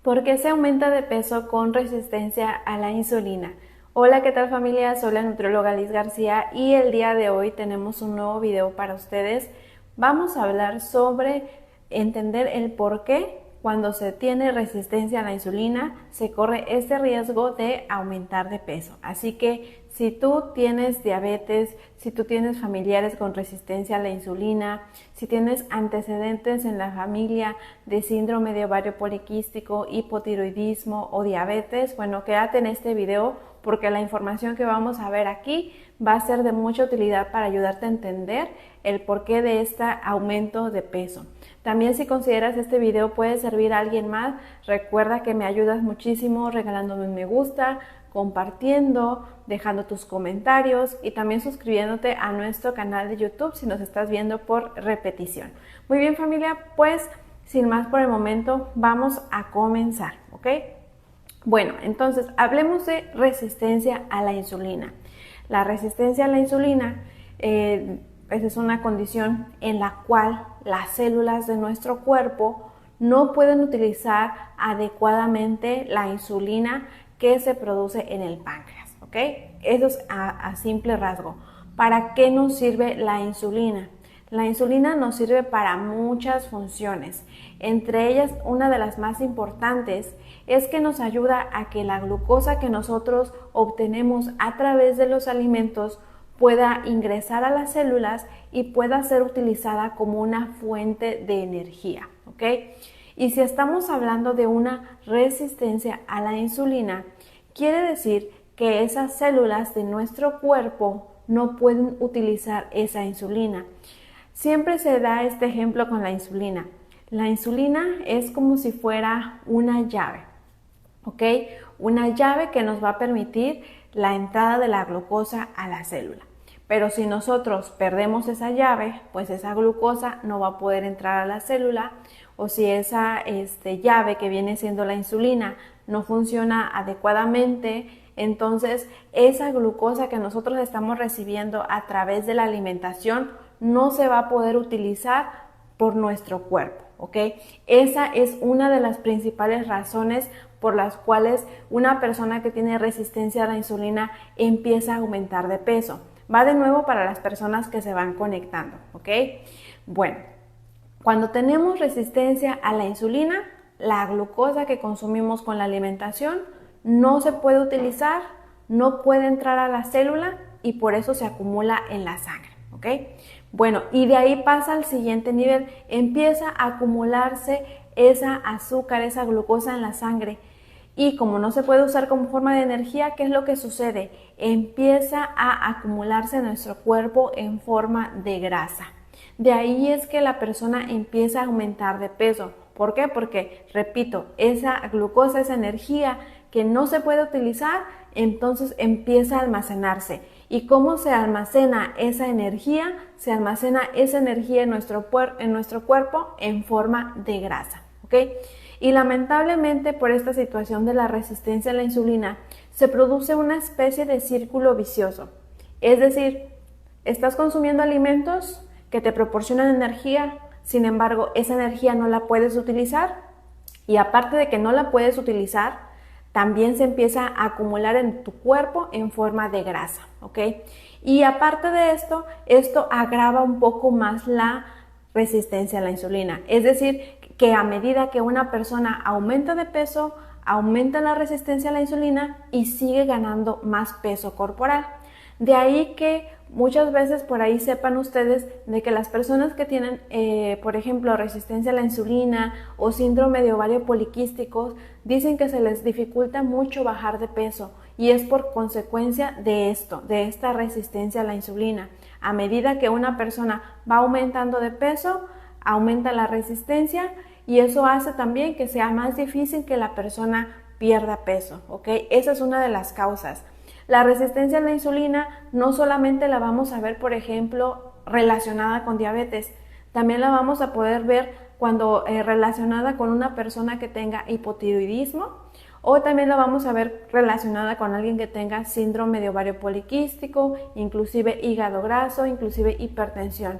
¿Por qué se aumenta de peso con resistencia a la insulina? Hola, ¿qué tal familia? Soy la nutrióloga Liz García y el día de hoy tenemos un nuevo video para ustedes. Vamos a hablar sobre entender el por qué cuando se tiene resistencia a la insulina se corre este riesgo de aumentar de peso. Así que si tú tienes diabetes, si tú tienes familiares con resistencia a la insulina, si tienes antecedentes en la familia de síndrome de ovario poliquístico, hipotiroidismo o diabetes, bueno, quédate en este video porque la información que vamos a ver aquí va a ser de mucha utilidad para ayudarte a entender el porqué de este aumento de peso. También si consideras este video puede servir a alguien más, recuerda que me ayudas muchísimo regalándome un me gusta, compartiendo, dejando tus comentarios y también suscribiéndote a nuestro canal de YouTube si nos estás viendo por repetición. Muy bien familia, pues sin más por el momento vamos a comenzar, ¿ok? Bueno, entonces hablemos de resistencia a la insulina. La resistencia a la insulina es una condición en la cual las células de nuestro cuerpo no pueden utilizar adecuadamente la insulina que se produce en el páncreas, ¿ok? Eso es a simple rasgo. ¿Para qué nos sirve la insulina? La insulina nos sirve para muchas funciones. Entre ellas, una de las más importantes es que nos ayuda a que la glucosa que nosotros obtenemos a través de los alimentos pueda ingresar a las células y pueda ser utilizada como una fuente de energía, ¿ok? Y si estamos hablando de una resistencia a la insulina, quiere decir que esas células de nuestro cuerpo no pueden utilizar esa insulina. Siempre se da este ejemplo con la insulina. La insulina es como si fuera una llave, ¿ok? Una llave que nos va a permitir la entrada de la glucosa a la célula. Pero si nosotros perdemos esa llave, pues esa glucosa no va a poder entrar a la célula, o si esa llave que viene siendo la insulina no funciona adecuadamente, entonces esa glucosa que nosotros estamos recibiendo a través de la alimentación no se va a poder utilizar por nuestro cuerpo, ¿ok? Esa es una de las principales razones por las cuales una persona que tiene resistencia a la insulina empieza a aumentar de peso. Va de nuevo para las personas que se van conectando, ¿ok? Bueno, cuando tenemos resistencia a la insulina, la glucosa que consumimos con la alimentación no se puede utilizar, no puede entrar a la célula y por eso se acumula en la sangre, ¿ok? Bueno, y de ahí pasa al siguiente nivel, empieza a acumularse esa azúcar, esa glucosa en la sangre. Y como no se puede usar como forma de energía, ¿qué es lo que sucede? Empieza a acumularse en nuestro cuerpo en forma de grasa. De ahí es que la persona empieza a aumentar de peso. ¿Por qué? Porque, repito, esa glucosa, esa energía que no se puede utilizar, entonces empieza a almacenarse. ¿Y cómo se almacena esa energía? Se almacena esa energía en nuestro cuerpo en forma de grasa, ¿ok? Y lamentablemente por esta situación de la resistencia a la insulina se produce una especie de círculo vicioso. Es decir, estás consumiendo alimentos que te proporcionan energía, sin embargo esa energía no la puedes utilizar y aparte de que no la puedes utilizar, también se empieza a acumular en tu cuerpo en forma de grasa, ¿ok? Y aparte de esto agrava un poco más la resistencia a la insulina. Es decir, que a medida que una persona aumenta de peso, aumenta la resistencia a la insulina y sigue ganando más peso corporal. De ahí que muchas veces por ahí sepan ustedes de que las personas que tienen, por ejemplo, resistencia a la insulina o síndrome de ovario poliquístico, dicen que se les dificulta mucho bajar de peso y es por consecuencia de esta resistencia a la insulina. A medida que una persona va aumentando de peso, aumenta la resistencia y eso hace también que sea más difícil que la persona pierda peso, ¿ok? Esa es una de las causas. La resistencia a la insulina no solamente la vamos a ver, por ejemplo, relacionada con diabetes, también la vamos a poder ver cuando relacionada con una persona que tenga hipotiroidismo o también la vamos a ver relacionada con alguien que tenga síndrome de ovario poliquístico, inclusive hígado graso, inclusive hipertensión.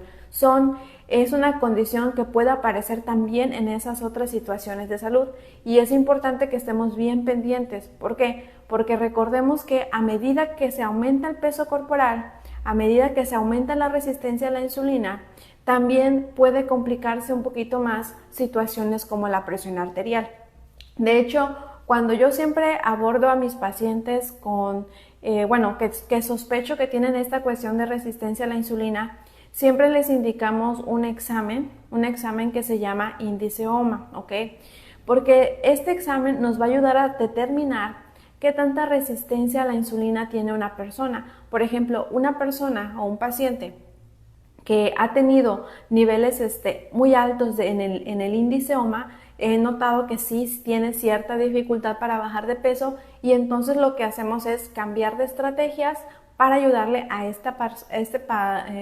Es una condición que puede aparecer también en esas otras situaciones de salud y es importante que estemos bien pendientes. ¿Por qué? Porque recordemos que a medida que se aumenta el peso corporal, a medida que se aumenta la resistencia a la insulina, también puede complicarse un poquito más situaciones como la presión arterial. De hecho, cuando yo siempre abordo a mis pacientes que sospecho que tienen esta cuestión de resistencia a la insulina, siempre les indicamos un examen que se llama índice OMA, ¿ok? Porque este examen nos va a ayudar a determinar qué tanta resistencia a la insulina tiene una persona. Por ejemplo, una persona o un paciente que ha tenido niveles muy altos en el índice OMA, he notado que sí tiene cierta dificultad para bajar de peso y entonces lo que hacemos es cambiar de estrategias para ayudarle a este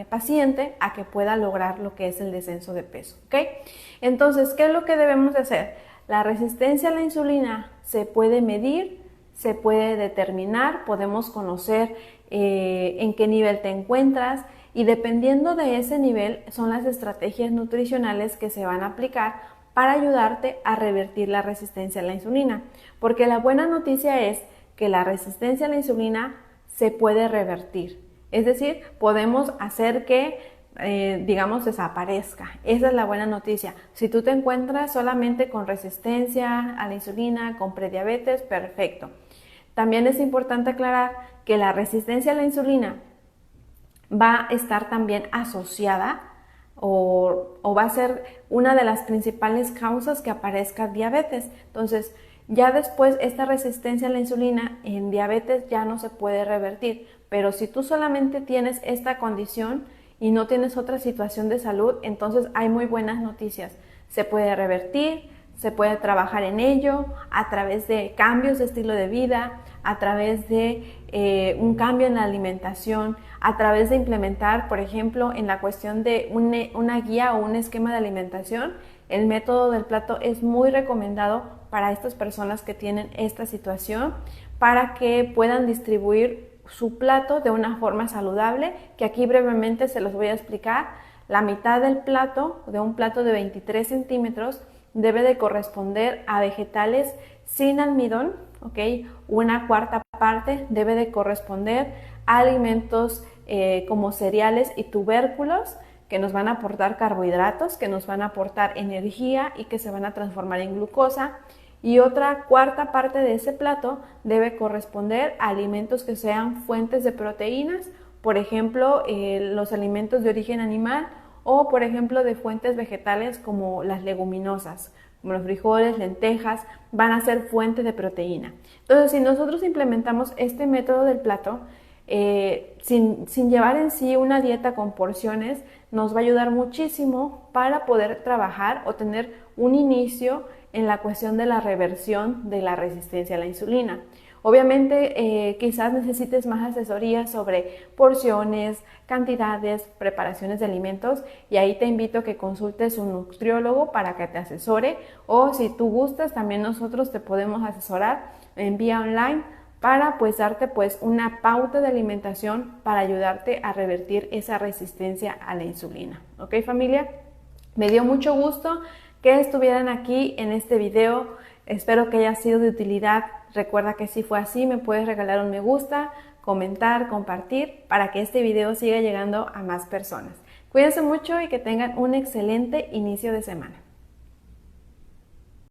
paciente a que pueda lograr lo que es el descenso de peso, ¿ok? Entonces, ¿qué es lo que debemos de hacer? La resistencia a la insulina se puede medir, se puede determinar, podemos conocer en qué nivel te encuentras y dependiendo de ese nivel son las estrategias nutricionales que se van a aplicar para ayudarte a revertir la resistencia a la insulina. Porque la buena noticia es que la resistencia a la insulina se puede revertir. Es decir, podemos hacer que, desaparezca. Esa es la buena noticia. Si tú te encuentras solamente con resistencia a la insulina, con prediabetes, perfecto. También es importante aclarar que la resistencia a la insulina va a estar también asociada o va a ser una de las principales causas que aparezca diabetes. Entonces, ya después esta resistencia a la insulina en diabetes ya no se puede revertir, pero si tú solamente tienes esta condición y no tienes otra situación de salud, entonces hay muy buenas noticias. Se puede revertir, se puede trabajar en ello a través de cambios de estilo de vida, a través de un cambio en la alimentación, a través de implementar, por ejemplo, en la cuestión de una guía o un esquema de alimentación. El método del plato es muy recomendado para estas personas que tienen esta situación para que puedan distribuir su plato de una forma saludable, que aquí brevemente se los voy a explicar. La mitad del plato, de un plato de 23 centímetros, debe de corresponder a vegetales sin almidón, ¿ok? Una cuarta parte debe de corresponder a alimentos como cereales y tubérculos que nos van a aportar carbohidratos, que nos van a aportar energía y que se van a transformar en glucosa. Y otra cuarta parte de ese plato debe corresponder a alimentos que sean fuentes de proteínas, por ejemplo, los alimentos de origen animal o, por ejemplo, de fuentes vegetales como las leguminosas, como los frijoles, lentejas, van a ser fuente de proteína. Entonces, si nosotros implementamos este método del plato, sin llevar en sí una dieta con porciones, nos va a ayudar muchísimo para poder trabajar o tener un inicio en la cuestión de la reversión de la resistencia a la insulina. Obviamente quizás necesites más asesoría sobre porciones, cantidades, preparaciones de alimentos y ahí te invito a que consultes un nutriólogo para que te asesore o si tú gustas también nosotros te podemos asesorar en vía online para darte una pauta de alimentación para ayudarte a revertir esa resistencia a la insulina. ¿Ok, familia? Me dio mucho gusto que estuvieran aquí en este video. Espero que haya sido de utilidad. Recuerda que si fue así me puedes regalar un me gusta, comentar, compartir para que este video siga llegando a más personas. Cuídense mucho y que tengan un excelente inicio de semana.